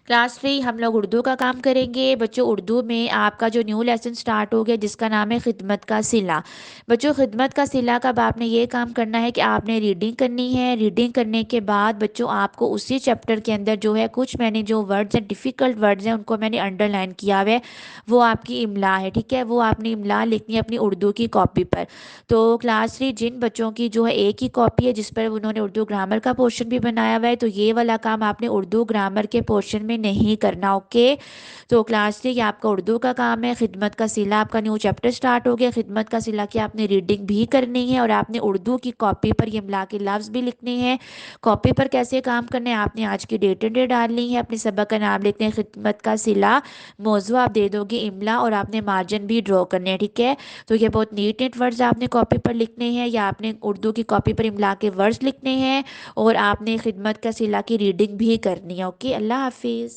Class 3 ہم لوگ اردو کا کام کریں گے بچوں۔ اردو میں آپ کا جو نیو لیسن سٹارٹ ہو گیا جس کا نام ہے خدمت کا صلہ۔ بچوں خدمت کا صلہ کا اب آپ نے یہ کام کرنا ہے کہ آپ نے ریڈنگ کرنی ہے۔ ریڈنگ کرنے کے بعد بچوں آپ کو اسی چیپٹر کے اندر جو ہے کچھ میں نے جو ورڈز ہیں ڈیفیکلٹ ورڈز ہیں ان کو میں نے انڈر لائن کیا ہوا ہے، وہ آپ کی املا ہے، ٹھیک ہے، وہ آپ نے املا لکھنی ہے اپنی اردو کی کاپی پر۔ تو کلاس 3 جن بچوں کی جو ہے ایک ہی کاپی ہے جس پر انہوں نے اردو گرامر کا پورشن بھی بنایا ہوا ہے، تو یہ والا کام آپ نے اردو گرامر کے پورشن میں نہیں کرنا، اوکے۔ تو کلاس 3 یہ آپ کا اردو کا کام ہے۔ خدمت کا صلہ آپ کا نیو چیپٹر سٹارٹ ہو گیا، خدمت کا صلہ کی آپ نے ریڈنگ بھی کرنی ہے اور آپ نے اردو کی کاپی پر یہ املا کے لفظ بھی لکھنے ہیں۔ کاپی پر کیسے کام کرنے ہیں، آپ نے آج کی ڈیٹ اینڈ ڈے ڈالنی ہے، اپنے سبق کا نام لکھتے ہیں خدمت کا صلہ، موضوع آپ دے دو گے املا اور آپ نے مارجن بھی ڈرا کرنے ہیں، ٹھیک ہے۔ تو یہ بہت نیٹ نیٹ ورڈز آپ نے کاپی پر لکھنے ہیں یا آپ نے اردو کی کاپی پر املا کے ورڈز لکھنے ہیں اور آپ نے خدمت کا صلہ کی ریڈنگ بھی کرنی ہے، اوکے۔ اللہ حافظ۔